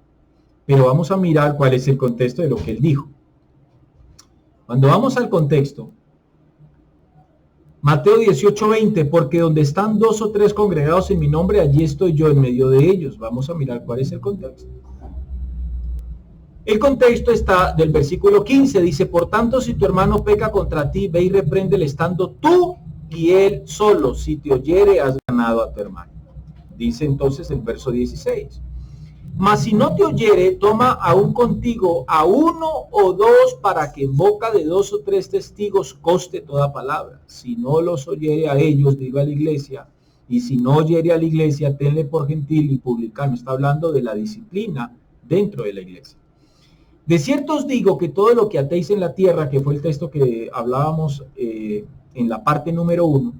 Pero vamos a mirar cuál es el contexto de lo que Él dijo. Cuando vamos al contexto, Mateo 18:20, porque donde están 2 o 3 congregados en mi nombre, allí estoy yo en medio de ellos. Vamos a mirar cuál es el contexto. El contexto está del versículo 15, dice, por tanto, si tu hermano peca contra ti, ve y repréndele estando tú y él solo. Si te oyere, has ganado a tu hermano. Dice entonces el verso 16. Mas si no te oyere, toma aún contigo a 1 o 2 para que en boca de 2 o 3 testigos conste toda palabra. Si no los oyere a ellos, digo a la iglesia, y si no oyere a la iglesia, tenle por gentil y publicano. Está hablando de la disciplina dentro de la iglesia. De cierto os digo que todo lo que atéis en la tierra, que fue el texto que hablábamos en la parte número 1,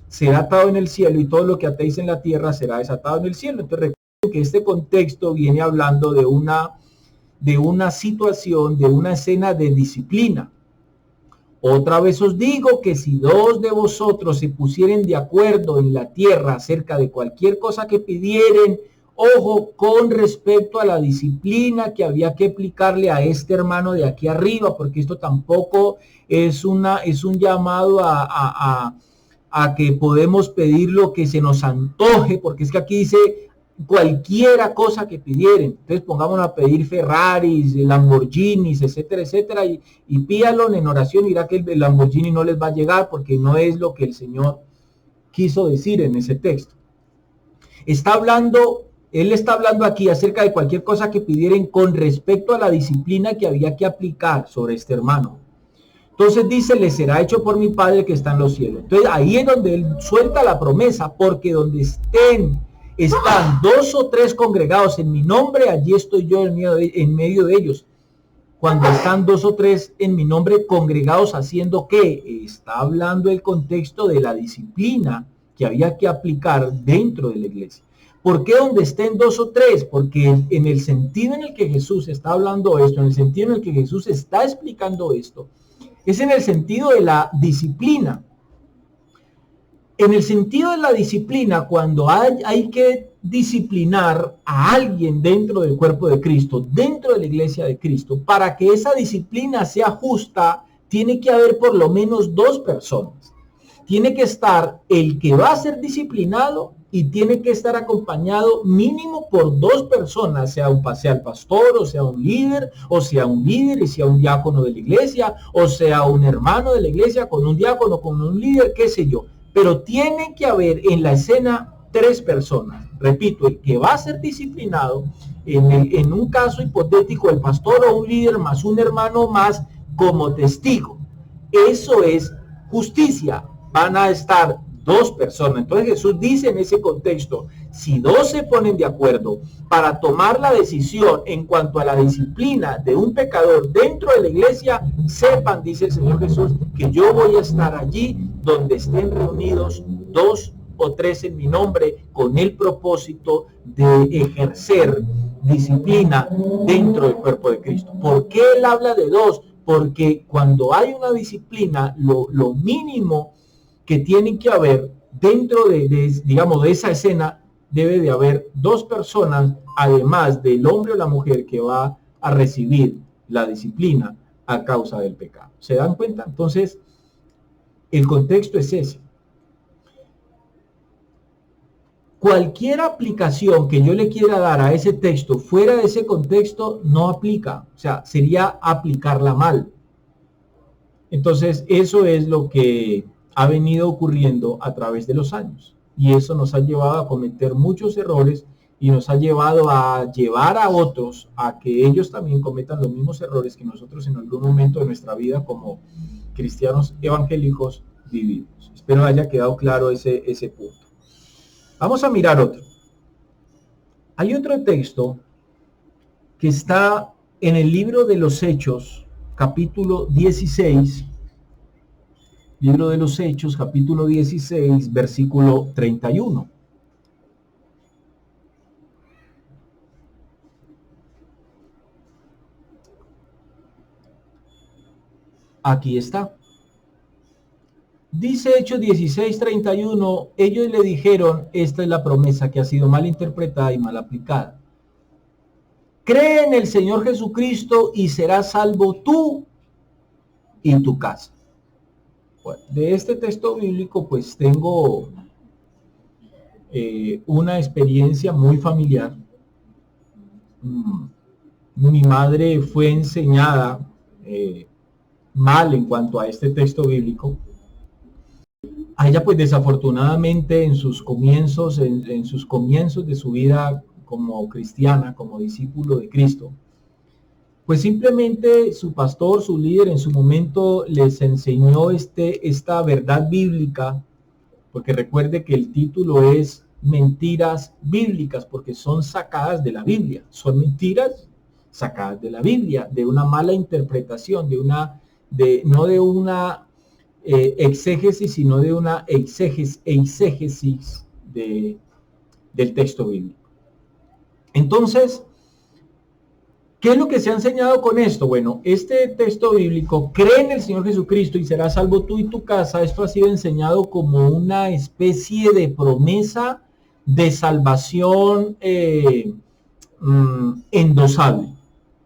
será atado en el cielo, y todo lo que atéis en la tierra será desatado en el cielo. Entonces recuerden que este contexto viene hablando de una situación, de una escena de disciplina. Otra vez os digo que si 2 de vosotros se pusieren de acuerdo en la tierra acerca de cualquier cosa que pidieren, ojo, con respecto a la disciplina que había que aplicarle a este hermano de aquí arriba, porque esto tampoco es un llamado a que podemos pedir lo que se nos antoje, porque es que aquí dice cualquiera cosa que pidieren. Entonces pongámonos a pedir Ferraris, Lamborghinis, etcétera, etcétera, y pídalo en oración, y dirá que el Lamborghini no les va a llegar porque no es lo que el Señor quiso decir en ese texto. Él está hablando aquí acerca de cualquier cosa que pidieren con respecto a la disciplina que había que aplicar sobre este hermano. Entonces dice, le será hecho por mi Padre que está en los cielos. Entonces ahí es donde él suelta la promesa, porque donde están 2 o 3 congregados en mi nombre, allí estoy yo en medio de ellos. Cuando están 2 o 3 en mi nombre congregados, ¿haciendo qué? Está hablando el contexto de la disciplina que había que aplicar dentro de la iglesia. ¿Por qué donde estén 2 o 3? Porque en el sentido en el que Jesús está hablando esto, en el sentido en el que Jesús está explicando esto, es en el sentido de la disciplina. En el sentido de la disciplina, cuando hay que disciplinar a alguien dentro del cuerpo de Cristo, dentro de la iglesia de Cristo, para que esa disciplina sea justa, tiene que haber por lo menos 2 personas. Tiene que estar el que va a ser disciplinado y tiene que estar acompañado mínimo por 2 personas, sea el pastor, o sea un líder, y sea un diácono de la iglesia, o sea un hermano de la iglesia con un diácono, con un líder, qué sé yo. Pero tiene que haber en la escena 3 personas. Repito, el que va a ser disciplinado, en un caso hipotético, el pastor o un líder más un hermano más como testigo. Eso es justicia. Van a estar 2 personas. Entonces Jesús dice en ese contexto, si 2 se ponen de acuerdo para tomar la decisión en cuanto a la disciplina de un pecador dentro de la iglesia, sepan, dice el Señor Jesús, que yo voy a estar allí donde estén reunidos 2 o 3 en mi nombre, con el propósito de ejercer disciplina dentro del cuerpo de Cristo. ¿Por qué él habla de 2? Porque cuando hay una disciplina, lo mínimo que tienen que haber dentro digamos, de esa escena, debe de haber 2 personas, además del hombre o la mujer que va a recibir la disciplina a causa del pecado. ¿Se dan cuenta? Entonces, el contexto es ese. Cualquier aplicación que yo le quiera dar a ese texto fuera de ese contexto no aplica, o sea, sería aplicarla mal. Entonces, eso es lo que ha venido ocurriendo a través de los años, y eso nos ha llevado a cometer muchos errores y nos ha llevado a llevar a otros a que ellos también cometan los mismos errores que nosotros en algún momento de nuestra vida como cristianos evangélicos vivimos. Espero haya quedado claro ese punto. Vamos a mirar otro. Hay otro texto que está en el libro de los Hechos, capítulo 16. Libro de los Hechos, capítulo 16, versículo 31. Aquí está. Dice Hechos 16:31, ellos le dijeron, esta es la promesa que ha sido mal interpretada y mal aplicada. Cree en el Señor Jesucristo y serás salvo tú y tu casa. Bueno, de este texto bíblico pues tengo una experiencia muy familiar. Mi madre fue enseñada mal en cuanto a este texto bíblico. A ella pues desafortunadamente en sus comienzos de su vida como cristiana, como discípulo de Cristo, pues simplemente su pastor, su líder en su momento les enseñó esta verdad bíblica, porque recuerde que el título es Mentiras Bíblicas, porque son sacadas de la Biblia, son mentiras sacadas de la Biblia, de una mala interpretación, no de una exégesis, sino de una exégesis del texto bíblico. Entonces, ¿qué es lo que se ha enseñado con esto? Bueno, este texto bíblico, cree en el Señor Jesucristo y serás salvo tú y tu casa, esto ha sido enseñado como una especie de promesa de salvación endosable.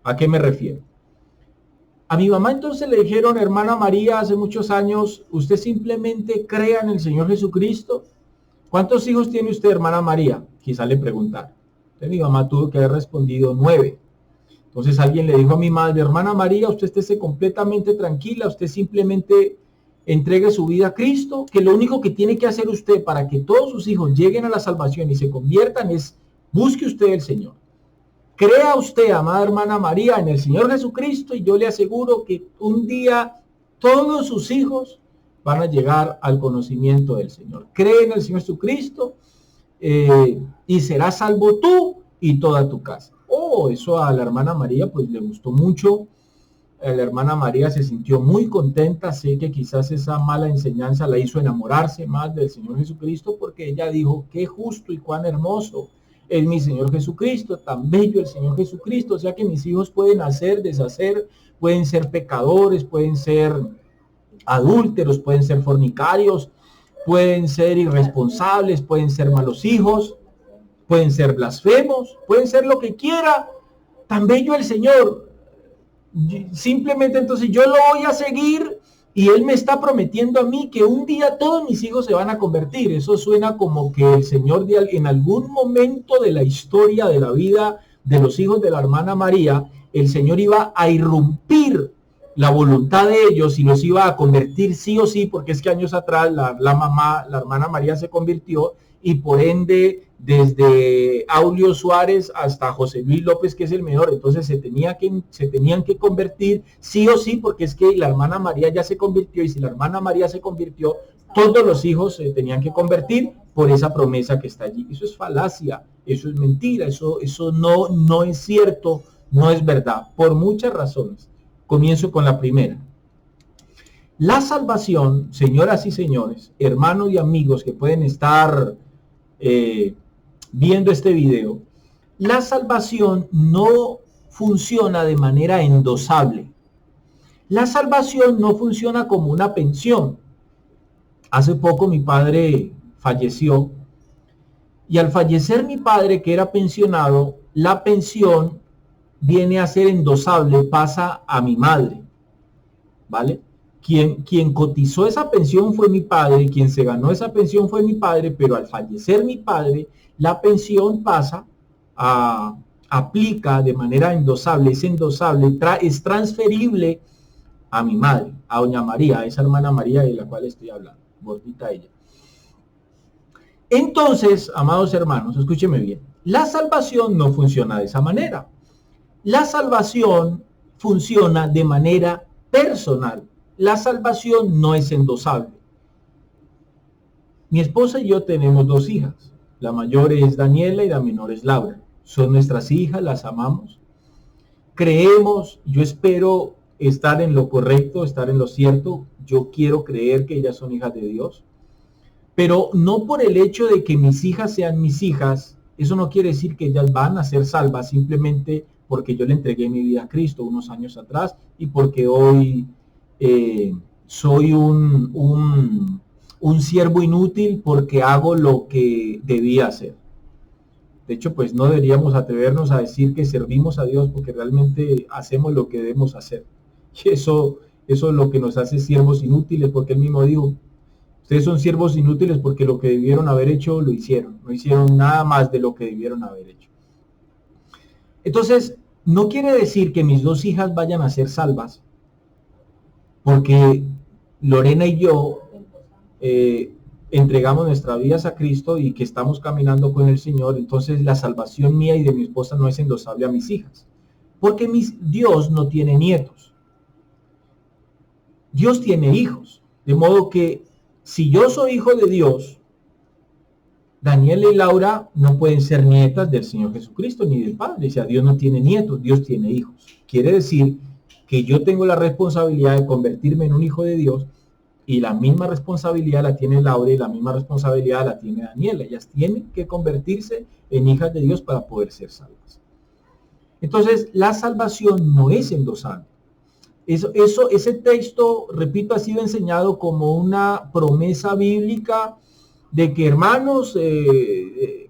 ¿A qué me refiero? A mi mamá entonces le dijeron, hermana María, hace muchos años, usted simplemente crea en el Señor Jesucristo. ¿Cuántos hijos tiene usted, hermana María? Quizá le preguntaron. Entonces mi mamá tuvo que haber respondido 9. Entonces alguien le dijo a mi madre, hermana María, usted esté completamente tranquila, usted simplemente entregue su vida a Cristo, que lo único que tiene que hacer usted para que todos sus hijos lleguen a la salvación y se conviertan es, busque usted el Señor. Crea usted, amada hermana María, en el Señor Jesucristo y yo le aseguro que un día todos sus hijos van a llegar al conocimiento del Señor. Cree en el Señor Jesucristo y serás salvo tú y toda tu casa. Oh, eso a la hermana María pues le gustó mucho. La hermana María se sintió muy contenta. Sé que quizás esa mala enseñanza la hizo enamorarse más del Señor Jesucristo, porque ella dijo, qué justo y cuán hermoso es mi Señor Jesucristo, tan bello el Señor Jesucristo. O sea que mis hijos pueden hacer, deshacer, pueden ser pecadores, pueden ser adúlteros, pueden ser fornicarios, pueden ser irresponsables, pueden ser malos hijos, pueden ser blasfemos, pueden ser lo que quiera. Tan bello el Señor. Simplemente entonces yo lo voy a seguir y Él me está prometiendo a mí que un día todos mis hijos se van a convertir. Eso suena como que el Señor en algún momento de la historia de la vida de los hijos de la hermana María, el Señor iba a irrumpir la voluntad de ellos y los iba a convertir sí o sí, porque es que años atrás la hermana María se convirtió y por ende desde Aulio Suárez hasta José Luis López, que es el menor, entonces se tenían que convertir sí o sí, porque es que la hermana María ya se convirtió y si la hermana María se convirtió, todos los hijos se tenían que convertir por esa promesa que está allí. Eso es falacia, eso es mentira, eso no es cierto, no es verdad, por muchas razones. Comienzo con la primera. La salvación, señoras y señores, hermanos y amigos que pueden estar viendo este video, la salvación no funciona de manera endosable. La salvación no funciona como una pensión. Hace poco mi padre falleció y al fallecer mi padre, que era pensionado, la pensión viene a ser endosable, pasa a mi madre. ¿vale? Quien cotizó esa pensión fue mi padre, quien se ganó esa pensión fue mi padre, pero al fallecer mi padre, la pensión pasa aplica de manera endosable, es endosable, es transferible a mi madre, a doña María, a esa hermana María de la cual estoy hablando, gordita ella. Entonces, amados hermanos, escúcheme bien, la salvación no funciona de esa manera. La salvación funciona de manera personal. La salvación no es endosable. Mi esposa y yo tenemos 2 hijas. La mayor es Daniela y la menor es Laura. Son nuestras hijas, las amamos. Creemos, yo espero estar en lo correcto, estar en lo cierto. Yo quiero creer que ellas son hijas de Dios. Pero no por el hecho de que mis hijas sean mis hijas, eso no quiere decir que ellas van a ser salvas simplemente porque yo le entregué mi vida a Cristo unos años atrás y porque hoy soy un siervo inútil porque hago lo que debía hacer. De hecho, pues no deberíamos atrevernos a decir que servimos a Dios porque realmente hacemos lo que debemos hacer. Y eso es lo que nos hace siervos inútiles, porque él mismo dijo, ustedes son siervos inútiles porque lo que debieron haber hecho lo hicieron. No hicieron nada más de lo que debieron haber hecho. Entonces, no quiere decir que mis 2 hijas vayan a ser salvas, porque Lorena y yo entregamos nuestras vidas a Cristo y que estamos caminando con el Señor. Entonces la salvación mía y de mi esposa no es endosable a mis hijas, porque Dios no tiene nietos. Dios tiene hijos, de modo que si yo soy hijo de Dios, Daniela y Laura no pueden ser nietas del Señor Jesucristo ni del Padre. O sea, Dios no tiene nietos, Dios tiene hijos. Quiere decir que yo tengo la responsabilidad de convertirme en un hijo de Dios, y la misma responsabilidad la tiene Laura y la misma responsabilidad la tiene Daniela. Ellas tienen que convertirse en hijas de Dios para poder ser salvas. Entonces, la salvación no es endosable. Ese texto, repito, ha sido enseñado como una promesa bíblica de que, hermanos,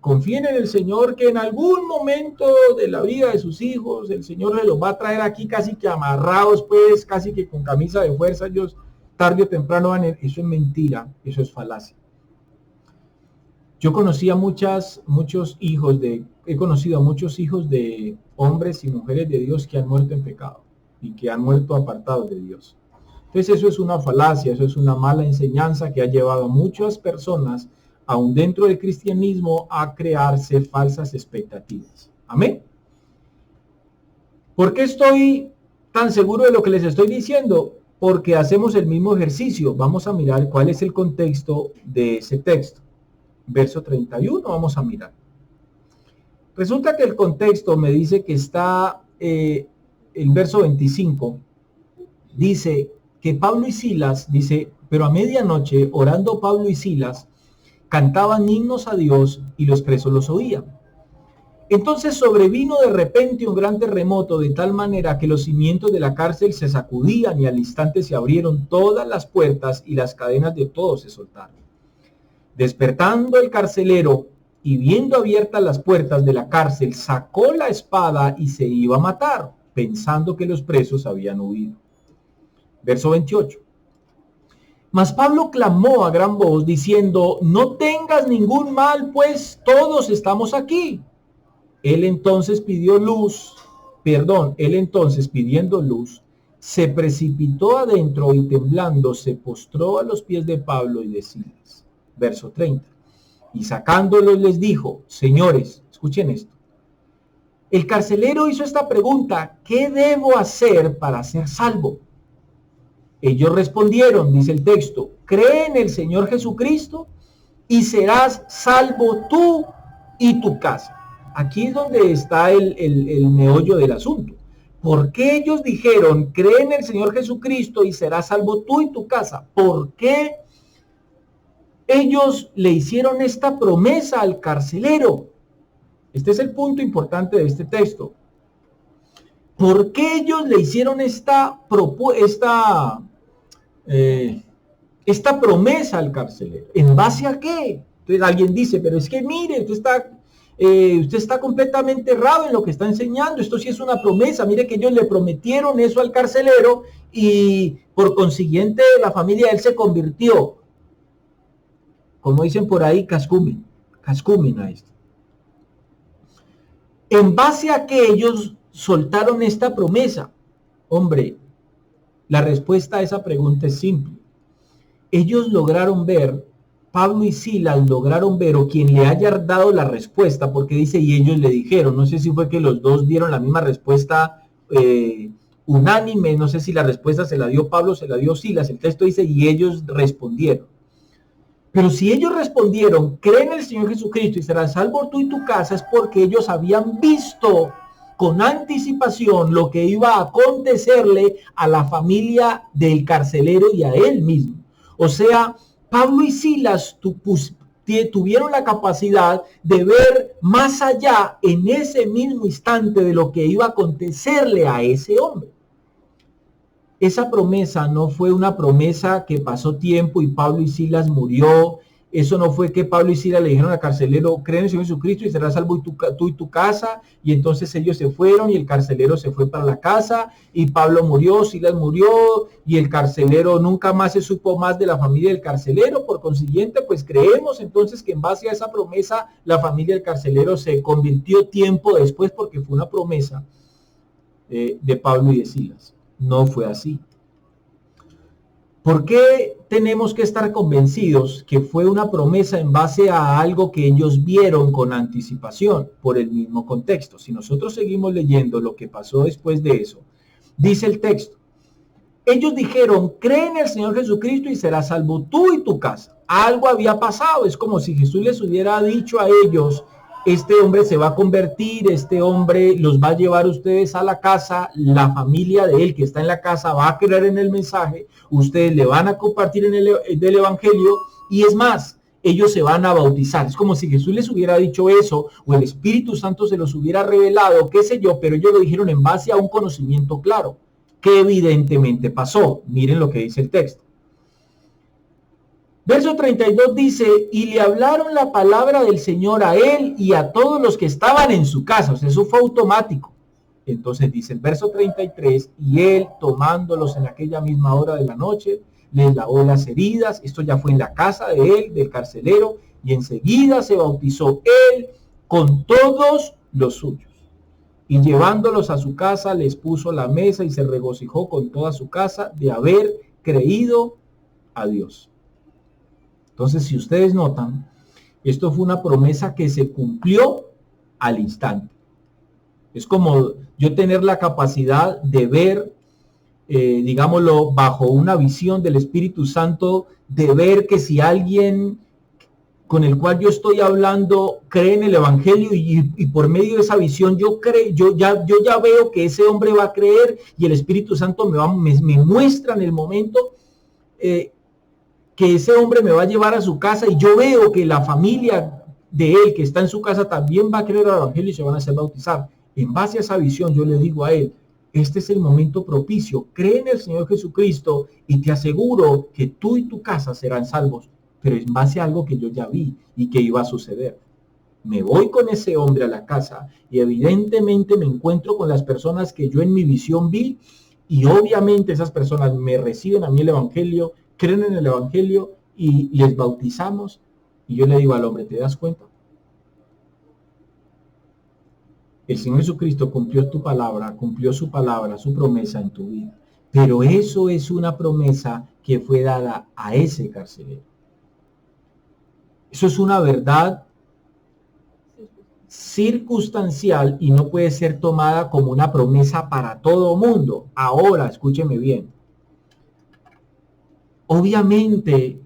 confíen en el Señor, que en algún momento de la vida de sus hijos el Señor se los va a traer aquí casi que amarrados, pues casi que con camisa de fuerza. Ellos tarde o temprano van a... Eso es mentira, eso es falacia. Yo conocí a he conocido a muchos hijos de hombres y mujeres de Dios que han muerto en pecado y que han muerto apartados de Dios. Entonces eso es una falacia, eso es una mala enseñanza que ha llevado a muchas personas, aún dentro del cristianismo, a crearse falsas expectativas. Amén. ¿Por qué estoy tan seguro de lo que les estoy diciendo? Porque hacemos el mismo ejercicio. Vamos a mirar cuál es el contexto de ese texto. Verso 31, vamos a mirar. Resulta que el contexto me dice que está, el verso 25, dice que Pablo y Silas, dice, pero a medianoche, orando Pablo y Silas, cantaban himnos a Dios y los presos los oían. Entonces sobrevino de repente un gran terremoto, de tal manera que los cimientos de la cárcel se sacudían y al instante se abrieron todas las puertas y las cadenas de todos se soltaron. Despertando el carcelero y viendo abiertas las puertas de la cárcel, sacó la espada y se iba a matar, pensando que los presos habían huido. Verso 28. Mas Pablo clamó a gran voz diciendo, no tengas ningún mal, pues todos estamos aquí. Él entonces pidiendo luz, se precipitó adentro y temblando se postró a los pies de Pablo y de Silas. Verso 30. Y sacándolos les dijo, señores, escuchen esto. El carcelero hizo esta pregunta, ¿qué debo hacer para ser salvo? Ellos respondieron, dice el texto, cree en el Señor Jesucristo y serás salvo tú y tu casa. Aquí es donde está el meollo del asunto. ¿Por qué ellos dijeron, cree en el Señor Jesucristo y serás salvo tú y tu casa? ¿Por qué ellos le hicieron esta promesa al carcelero? Este es el punto importante de este texto. ¿Por qué ellos le hicieron esta promesa al carcelero? ¿En base a qué? Entonces alguien dice, pero es que mire, usted está usted está completamente errado en lo que está enseñando, esto sí es una promesa, mire que ellos le prometieron eso al carcelero y por consiguiente la familia de él se convirtió, como dicen por ahí, cascumen a esto. En base a que ellos soltaron esta promesa, hombre, la respuesta a esa pregunta es simple. Ellos lograron ver, Pablo y Silas lograron ver, o quien le haya dado la respuesta, porque dice, y ellos le dijeron, no sé si fue que los dos dieron la misma respuesta unánime, no sé si la respuesta se la dio Pablo, se la dio Silas, el texto dice, y ellos respondieron. Pero si ellos respondieron, cree en el Señor Jesucristo y serás salvo tú y tu casa, es porque ellos habían visto con anticipación lo que iba a acontecerle a la familia del carcelero y a él mismo. O sea, Pablo y Silas tuvieron la capacidad de ver más allá en ese mismo instante de lo que iba a acontecerle a ese hombre. Esa promesa no fue una promesa que pasó tiempo y Pablo y Silas murió. Eso no fue que Pablo y Silas le dijeron al carcelero, cree en el Señor Jesucristo y serás salvo tú y tu casa. Y entonces ellos se fueron y el carcelero se fue para la casa y Pablo murió, Silas murió y el carcelero nunca más se supo más de la familia del carcelero. Por consiguiente, pues creemos entonces que en base a esa promesa la familia del carcelero se convirtió tiempo después porque fue una promesa de Pablo y de Silas. No fue así. ¿Por qué tenemos que estar convencidos que fue una promesa en base a algo que ellos vieron con anticipación? Por el mismo contexto. Si nosotros seguimos leyendo lo que pasó después de eso, dice el texto, ellos dijeron, cree en el Señor Jesucristo y serás salvo tú y tu casa. Algo había pasado, es como si Jesús les hubiera dicho a ellos, este hombre se va a convertir, este hombre los va a llevar ustedes a la casa, la familia de él que está en la casa va a creer en el mensaje, ustedes le van a compartir en del evangelio y es más, ellos se van a bautizar. Es como si Jesús les hubiera dicho eso o el Espíritu Santo se los hubiera revelado, qué sé yo, pero ellos lo dijeron en base a un conocimiento claro, que evidentemente pasó. Miren lo que dice el texto. Verso 32 dice, y le hablaron la palabra del Señor a él y a todos los que estaban en su casa. O sea, eso fue automático. Entonces dice el verso 33, y él tomándolos en aquella misma hora de la noche, les lavó las heridas. Esto ya fue en la casa de él, del carcelero, y enseguida se bautizó él con todos los suyos. Y llevándolos a su casa, les puso la mesa y se regocijó con toda su casa de haber creído a Dios. Entonces, si ustedes notan, esto fue una promesa que se cumplió al instante. Es como yo tener la capacidad de ver, digámoslo, bajo una visión del Espíritu Santo, de ver que si alguien con el cual yo estoy hablando cree en el Evangelio y por medio de esa visión yo ya veo que ese hombre va a creer y el Espíritu Santo me muestra en el momento que ese hombre me va a llevar a su casa y yo veo que la familia de él que está en su casa también va a creer al Evangelio y se van a hacer bautizar. En base a esa visión yo le digo a él, este es el momento propicio, cree en el Señor Jesucristo y te aseguro que tú y tu casa serán salvos, pero en base a algo que yo ya vi y que iba a suceder. Me voy con ese hombre a la casa y evidentemente me encuentro con las personas que yo en mi visión vi y obviamente esas personas me reciben a mí el Evangelio, creen en el Evangelio y les bautizamos y yo le digo al hombre, ¿te das cuenta? El Señor Jesucristo cumplió tu palabra, cumplió su palabra, su promesa en tu vida. Pero eso es una promesa que fue dada a ese carcelero. Eso es una verdad circunstancial y no puede ser tomada como una promesa para todo mundo. Ahora, escúcheme bien. Obviamente,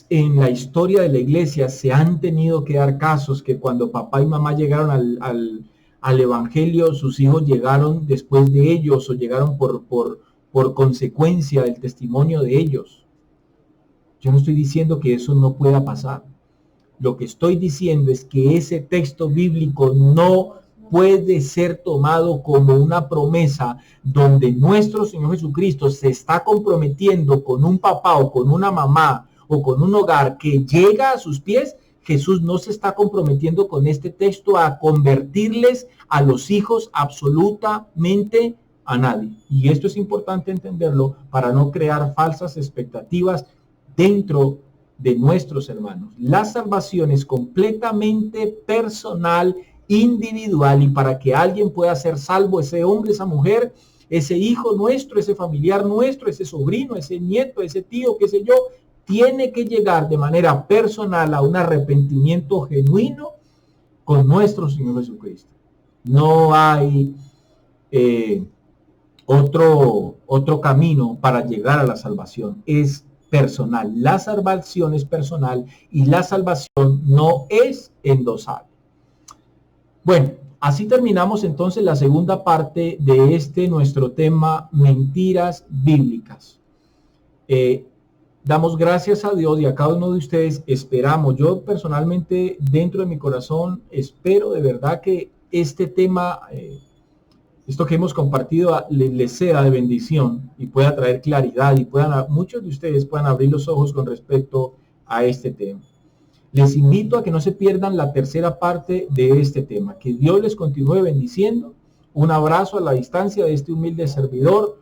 en la historia de la iglesia se han tenido que dar casos que cuando papá y mamá llegaron al evangelio, sus hijos llegaron después de ellos o llegaron por consecuencia del testimonio de ellos. Yo no estoy diciendo que eso no pueda pasar. Lo que estoy diciendo es que ese texto bíblico no puede ser tomado como una promesa donde nuestro Señor Jesucristo se está comprometiendo con un papá o con una mamá o con un hogar que llega a sus pies Jesús no se está comprometiendo con este texto a convertirles a los hijos absolutamente a nadie. Y esto es importante entenderlo para no crear falsas expectativas dentro de nuestros hermanos. La salvación es completamente personal, individual, y para que alguien pueda ser salvo, ese hombre, esa mujer, ese hijo nuestro, ese familiar nuestro, ese sobrino, ese nieto, ese tío, qué sé yo, tiene que llegar de manera personal a un arrepentimiento genuino con nuestro Señor Jesucristo. No hay otro camino para llegar a la salvación. Es personal. La salvación es personal y la salvación no es endosable. Bueno, así terminamos entonces la segunda parte de nuestro tema, mentiras bíblicas. Damos gracias a Dios y a cada uno de ustedes. Esperamos, yo personalmente dentro de mi corazón espero de verdad que este tema, esto que hemos compartido, les sea de bendición y pueda traer claridad y muchos de ustedes puedan abrir los ojos con respecto a este tema. Les invito a que no se pierdan la tercera parte de este tema. Que Dios les continúe bendiciendo. Un abrazo a la distancia de este humilde servidor.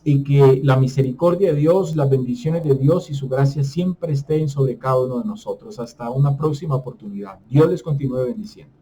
Y que la misericordia de Dios, las bendiciones de Dios y su gracia siempre estén sobre cada uno de nosotros. Hasta una próxima oportunidad. Dios les continúe bendiciendo.